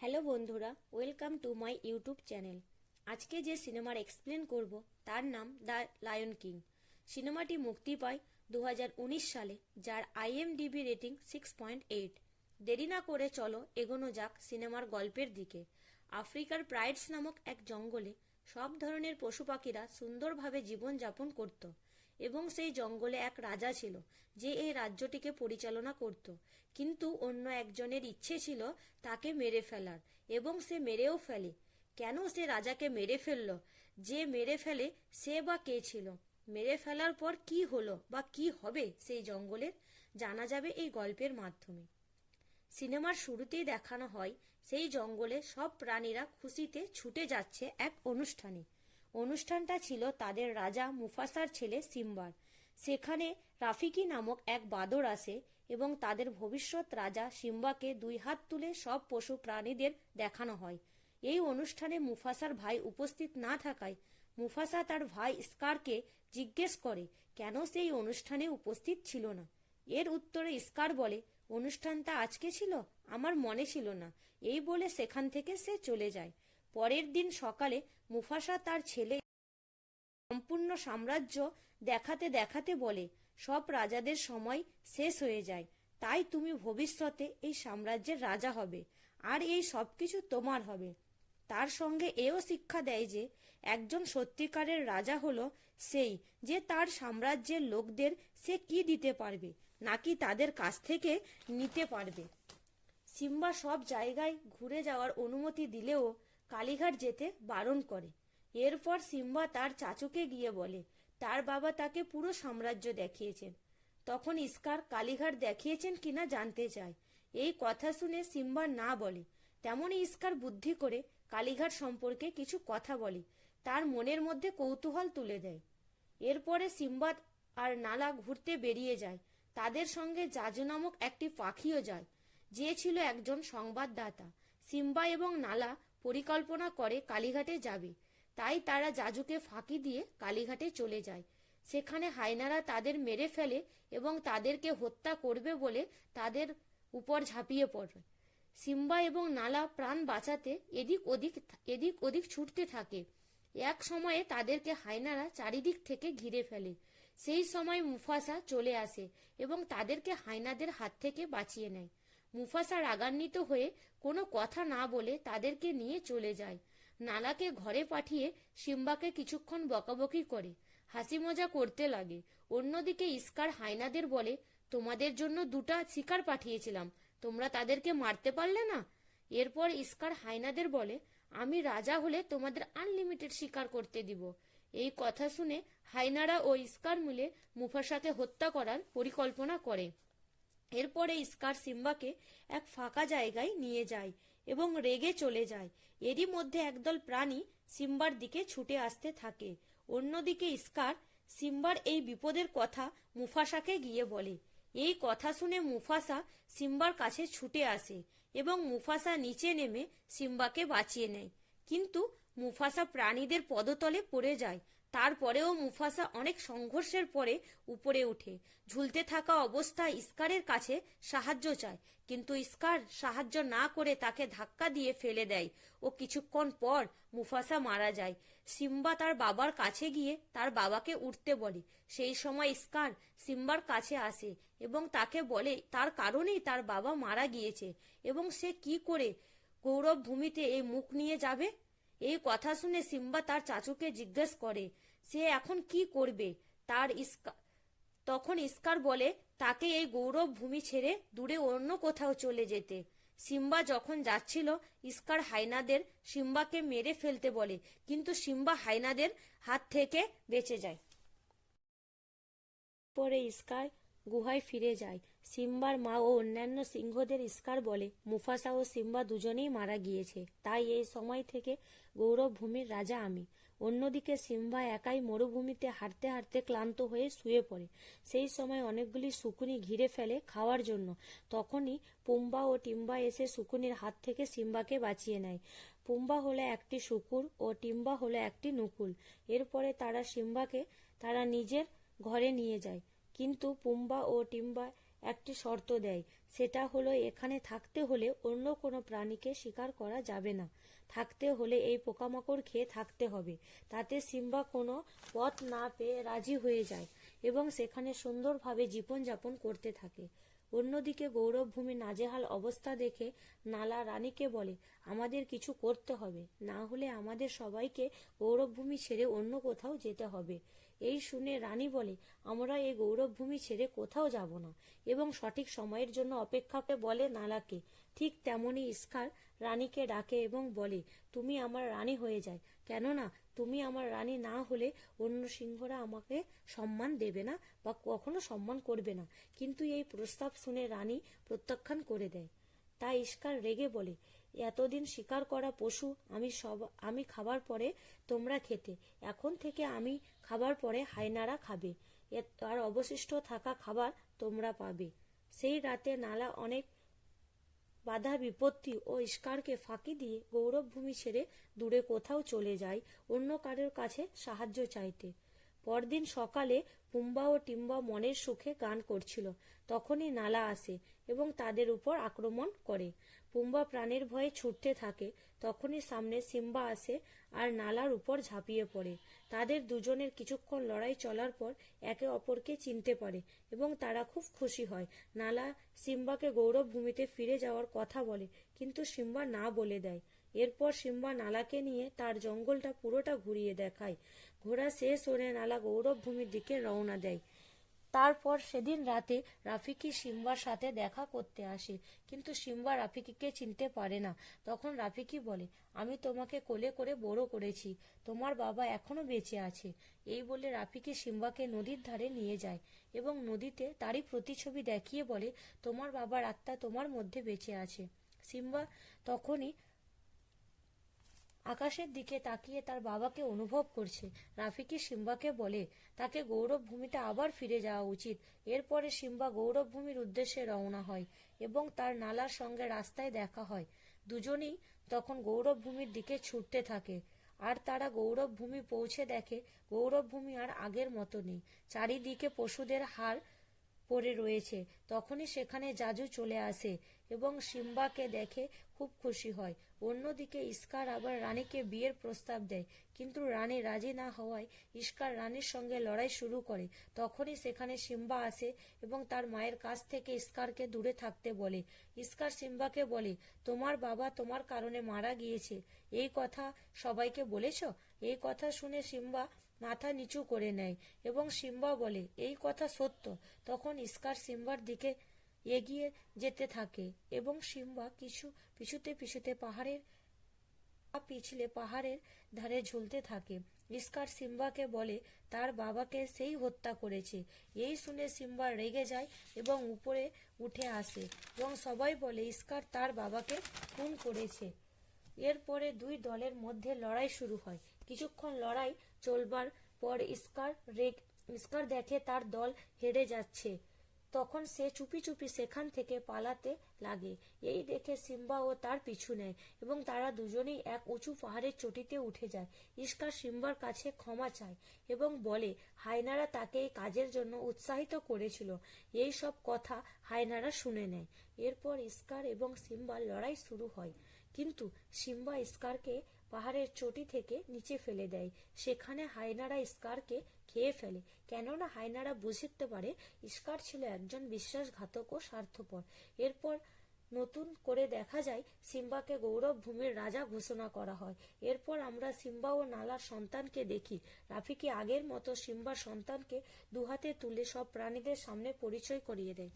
Hello বন্ধুরা, welcome to my YouTube channel. আজকে যে সিনেমার এক্সপ্লেন করব তার নাম দ্য লায়ন কিং। সিনেমাটি মুক্তি পায় 2019 সালে, যার IMDb রেটিং 6.8। দেরি না করে চলো এগোনো যাক সিনেমার গল্পের দিকে। আফ্রিকার প্রাইডস নামক এক জঙ্গলে সব ধরনের পশু পাখিরা সুন্দরভাবে জীবনযাপন করত এবং সেই জঙ্গলে এক রাজা ছিল যে এই রাজ্যটিকে পরিচালনা করত। কিন্তু অন্য একজনের ইচ্ছে ছিল তাকে মেরে ফেলার, এবং সে মেরেও ফেলে। কেন সে রাজাকে মেরে ফেলল, যে মেরে ফেলে সে বা কে ছিল, মেরে ফেলার পর কি হলো বা কি হবে সেই জঙ্গলের, জানা যাবে এই গল্পের মাধ্যমে। সিনেমার শুরুতেই দেখানো হয় সেই জঙ্গলে সব প্রাণীরা খুশিতে ছুটে যাচ্ছে এক অনুষ্ঠানে। অনুষ্ঠানটা ছিল তাদের রাজা মুফাসার ছেলে সিম্বার। সেখানে রাফিকি নামক এক বাদর আসে এবং তাদের ভবিষ্যৎ রাজা সিম্বাকে দুই হাত তুলে সব পশু প্রাণীদের দেখানো হয়। এই অনুষ্ঠানে মুফাসার ভাই উপস্থিত না থাকায় মুফাসা তার ভাই স্কারকে জিজ্ঞেস করে কেন সেই অনুষ্ঠানে উপস্থিত ছিল না। এর উত্তরে স্কার বলে, অনুষ্ঠানটা আজকে ছিল, আমার মনে ছিল না। এই বলে সেখান থেকে সে চলে যায়। পরের দিন সকালে মুফাসা তার ছেলে সম্পূর্ণ সাম্রাজ্য দেখাতে দেখাতে বলে, সব রাজাদের সময় শেষ হয়ে যায়, তাই তুমি ভবিষ্যতে এই সাম্রাজ্যের রাজা হবে আর এই সবকিছু তোমার হবে। তার সঙ্গে এও শিক্ষা দেয় যে একজন সত্যিকারের রাজা হলো সেই যে তার সাম্রাজ্যের লোকদের সে কি দিতে পারবে, নাকি তাদের কাছ থেকে নিতে পারবে। সিম্বা সব জায়গায় ঘুরে যাওয়ার অনুমতি দিলেও কালীঘাট যেতে বারণ করে। এরপর সিম্বা তার চাচুকে গিয়ে বলে তার বাবা তাকে পুরো সাম্রাজ্য দেখিয়েছেন। তখন স্কার কালীঘাট দেখিয়েছেন কিনা জানতে চায়। এই কথা শুনে সিম্বা না বলে। তেমনই স্কার বুদ্ধি করে কালীঘাট সম্পর্কে কিছু কথা বলে, তার মনের মধ্যে কৌতূহল তুলে দেয়। এরপরে সিম্বা আর নালা ঘুরতে বেরিয়ে যায়। তাদের সঙ্গে জাজু নামক একটি পাখিও যায়, যে ছিল একজন সংবাদদাতা। সিম্বা এবং নালা পরিকল্পনা করে কালীঘাটে যাবে, তাই তারা জাজুকে ফাঁকি দিয়ে কালীঘাটে চলে যায়। সেখানে হায়নারা তাদের মেরে ফেলে এবং তাদেরকে হত্যা করবে বলে তাদের উপর ঝাঁপিয়ে পড়ে। সিম্বা এবং নালা প্রাণ বাঁচাতে এদিক ওদিক ছুটতে থাকে। এক সময়ে তাদেরকে হায়নারা চারিদিক থেকে ঘিরে ফেলে। সেই সময় মুফাসা চলে আসে এবং তাদেরকে হায়নাদের হাত থেকে বাঁচিয়ে নেয়। মুফাসা রাগান্বিত হয়ে কোনো কথা না বলে তাদেরকে নিয়ে চলে যায়। নালাকে ঘরে পাঠিয়ে সিম্বাকে কিছুক্ষণ বকাবকি করে, হাসি মজা করতে লাগে। অন্যদিকে স্কার হায়নাদের বলে, তোমাদের জন্য দুটা শিকার পাঠিয়েছিলাম, তোমরা তাদেরকে মারতে পারলে না। এরপর স্কার হায়নাদের বলে, আমি রাজা হলে তোমাদের আনলিমিটেড শিকার করতে দিব। এই কথা শুনে হায়নারা ও স্কার মিলে মুফাসাকে হত্যা করার পরিকল্পনা করে। এরপরে স্কার সিম্বাকে এক ফাঁকা জায়গায় নিয়ে যায় এবং রেগে চলে যায়। এরই মধ্যে একদল প্রাণী সিম্বার দিকে ছুটে আসতে থাকে। অন্যদিকে স্কার সিম্বার এই বিপদের কথা মুফাসাকে গিয়ে বলে। এই কথা শুনে মুফাসা সিম্বার কাছে ছুটে আসে এবং মুফাসা নিচে নেমে সিম্বাকে বাঁচিয়ে নেয়। কিন্তু মুফাসা প্রাণীদের পদতলে পড়ে যায়। তারপরেও মুফাসা অনেক সংঘর্ষের পরে উপরে উঠে ঝুলতে থাকা অবস্থায় স্কারের কাছে সাহায্য চায়, কিন্তু স্কার সাহায্য না করে তাকে ধাক্কা দিয়ে ফেলে দেয় ও কিছুক্ষণ পর মুফাসা মারা যায়। সিম্বা তার বাবার কাছে গিয়ে তার বাবাকে উঠতে বলে। সেই সময় স্কার সিম্বার কাছে আসে এবং তাকে বলে তার কারণেই তার বাবা মারা গিয়েছে এবং সে কি করে গৌরব ভূমিতে এই মুখ নিয়ে যাবে। এই কথা শুনে সিম্বা তার চাচুকে জিজ্ঞেস করে সে এখন কি করবে। তখন স্কার বলে তাকে এই গৌরব ভূমি ছেড়ে দূরে অন্য কোথাও চলে যেতে। সিম্বা যখন যাচ্ছিল, স্কার হায়নাদের সিম্বাকে মেরে ফেলতে বলে, কিন্তু সিম্বা হায়নাদের হাত থেকে বেঁচে যায়। পরে স্কার গুহায় ফিরে যায়। সিম্বার মা ও অন্যান্য সিংহদের স্কার বলে মুফাসা ও সিম্বা দুজনেই মারা গিয়েছে, তাই এই সময় থেকে গৌরব ভূমির রাজা আমি। অন্যদিকে সিম্বা একাই মরুভূমিতে হাঁটতে হাঁটতে ক্লান্ত হয়ে শুয়ে পড়ে। সেই সময় অনেকগুলি শকুনি ঘিরে ফেলে খাওয়ার জন্য। তখনই পুম্বা ও টিম্বা এসে শকুনির হাত থেকে সিম্বাকে বাঁচিয়ে নেয়। পুম্বা হলো একটি শুকুর ও টিম্বা হলো একটি নকুল। এরপরে তারা সিম্বাকে তারা নিজের ঘরে নিয়ে যায়, কিন্তু পুম্বা ও টিম্বা একটি শর্ত দেয়, সেটা হলো এখানে থাকতে হলে অন্য কোনো প্রাণীকে শিকার করা যাবে না। থাকতে হলে এই পোকামাকড় খেয়ে থাকতে হবে। তাতে সিম্বা কোনো পথ না পেয়ে রাজি হয়ে যায় এবং সেখানে সুন্দরভাবে জীবনযাপন করতে থাকে। অন্যদিকে গৌরবভূমি নাজেহাল অবস্থা দেখে নালা রানীকে বলে, আমাদের কিছু করতে হবে, না হলে আমাদের সবাইকে গৌরবভূমি ছেড়ে অন্য কোথাও যেতে হবে। এই শুনে রানী বলে, আমরা এই গৌরবভূমি ছেড়ে কোথাও যাব না, এবং সঠিক সময়ের জন্য অপেক্ষাকে বলে নালাকে। ঠিক তেমনি ইস্কার রানীকে ডাকে এবং বলে, তুমি আমার রানী হয়ে যায়, কেননা তুমি আমার রানী না হলে অন্য সিংহরা আমাকে সম্মান দেবে না বা কখনো সম্মান করবে না। কিন্তু এই প্রস্তাব শুনে রানী প্রত্যাখ্যান করে দেয়। তাই ইস্কার রেগে বলে, এতদিন শিকার করা পশু আমি খাবার পরে তোমরা খেতে, এখন থেকে আমি খাবার পরে হায়নারা খাবে, আর অবশিষ্ট থাকা খাবার তোমরা পাবে। সেই রাতে নালা অনেক বাধা বিপত্তি ও ইস্কারকে ফাঁকি দিয়ে গৌরবভূমি ছেড়ে দূরে কোথাও চলে যায় অন্য কারোর কাছে সাহায্য চাইতে। পরদিন সকালে পুম্বা ও টিম্বা মনের সুখে গান করছিল। তখনই নালা আসে এবং তাদের উপর আক্রমণ করে। পুম্বা প্রাণের ভয়ে ছুটতে থাকে। তখনই সামনে সিম্বা আসে আর নালার উপর ঝাঁপিয়ে পড়ে। তাদের দুজনের কিছুক্ষণ লড়াই চলার পর একে অপরকে চিনতে পারে এবং তারা খুব খুশি হয়। নালা সিম্বাকে গৌরব ভূমিতে ফিরে যাওয়ার কথা বলে, কিন্তু সিম্বা না বলে দেয়। এরপর সিম্বা নালাকে নিয়ে তার জঙ্গলটা পুরোটা ঘুরিয়ে দেখায়। ঘোরা শেষ হলে নালা গৌরব ভূমির দিকে রওনা দেয়। তারপর সেদিন রাতে রাফিকি সিম্বার সাথে দেখা করতে আসে, কিন্তু সিম্বা রাফিকিকে চিনতে পারে না। তখন রাফিকি বলে, আমি তোমাকে কোলে করে বড় করেছি, তোমার বাবা এখনো বেঁচে আছে। এই বলে রাফিকি সিম্বাকে নদীর ধারে নিয়ে যায় এবং নদীতে তারই প্রতিছবি দেখিয়ে বলে, তোমার বাবার আত্মা তোমার মধ্যে বেঁচে আছে। সিম্বা তখনই আকাশের দিকে তাকিয়ে তার বাবাকে অনুভব করছে। রাফিকি সিম্বাকে বলে, তাকে গৌরব ভূমিতে আবার ফিরে যাওয়া উচিত। এরপরে সিম্বা গৌরব ভূমির উদ্দেশ্যে রওনা হয় এবং তার নালার সঙ্গে রাস্তায় দেখা হয়। দুজনেই তখন গৌরব ভূমির দিকে ছুটতে থাকে, আর তারা গৌরব ভূমি পৌঁছে দেখে গৌরব ভূমি আর আগের মতো নেই। চারিদিকে পশুদের হাড় পড়ে রয়েছে। তখনই সেখানে জাজু চলে আসে এবং সিম্বাকে দেখে খুব খুশি হয়। অন্যদিকে ইস্কার আবার রানীকে বিয়ের প্রস্তাব দেয়, কিন্তু রানী রাজি না হওয়ায় ইস্কার রানীর সঙ্গে লড়াই শুরু করে। তখনই সেখানে সিম্বা আসে এবং তার মায়ের কাছ থেকে ইস্কারকে দূরে থাকতে বলে। ইস্কার সিম্বাকে বলে, তোমার বাবা তোমার কারণে মারা গিয়েছে, এই কথা সবাইকে বলেছ? এই কথা শুনে সিম্বা মাথা নিচু করে নেয় এবং সিম্বা বলে, এই কথা সত্য। তখন ইস্কার সিম্বার দিকে এগিয়ে যেতে থাকে এবং সিম্বা পিছুতে পাহাড়ের ধারে ঝুলতে থাকে। ইস্কার সিম্বাকে বলে তার বাবাকে সেই হত্যা করেছে। এই শুনে সিম্বা রেগে যায় এবং উপরে উঠে আসে এবং সবাই বলে ইস্কার তার বাবাকে খুন করেছে। এরপরে দুই দলের মধ্যে লড়াই শুরু হয়। কিছুক্ষণ লড়াই চলবার পর ইস্কার দেখে তার দল হেরে যাচ্ছে। তখন সে চুপি চুপি সেখান থেকে পালাতে লাগে। এই দেখে সিম্বা ও তার পিছু নেয় এবং তারা দুজনেই এক উঁচু পাহাড়ের চটিতে উঠে যায়। ইস্কার সিম্বার কাছে ক্ষমা চায় এবং বলে হায়নারা তাকে এই কাজের জন্য উৎসাহিত করেছিল। এই সব কথা হায়নারা শুনে নেয়। এরপর ইস্কার এবং সিম্বার লড়াই শুরু হয়, কিন্তু সিম্বা ইস্কারকে পাহাড়ের চটি থেকে নিচে ফেলে দেয়। সেখানে হায়নারা ইস্কারকে খেয়ে ফেলে, কেননা হায়নারা বুঝতে পারে ইস্কার ছিল একজন বিশ্বাসঘাতক ও স্বার্থপর। এরপর নতুন করে দেখা যায় সিম্বাকে গৌরব ভূমির রাজা ঘোষণা করা হয়। এরপর আমরা সিম্বা ও নালার সন্তানকে দেখি। রাফিকি আগের মতো সিম্বার সন্তানকে দুহাতে তুলে সব প্রাণীদের সামনে পরিচয় করিয়ে দেয়।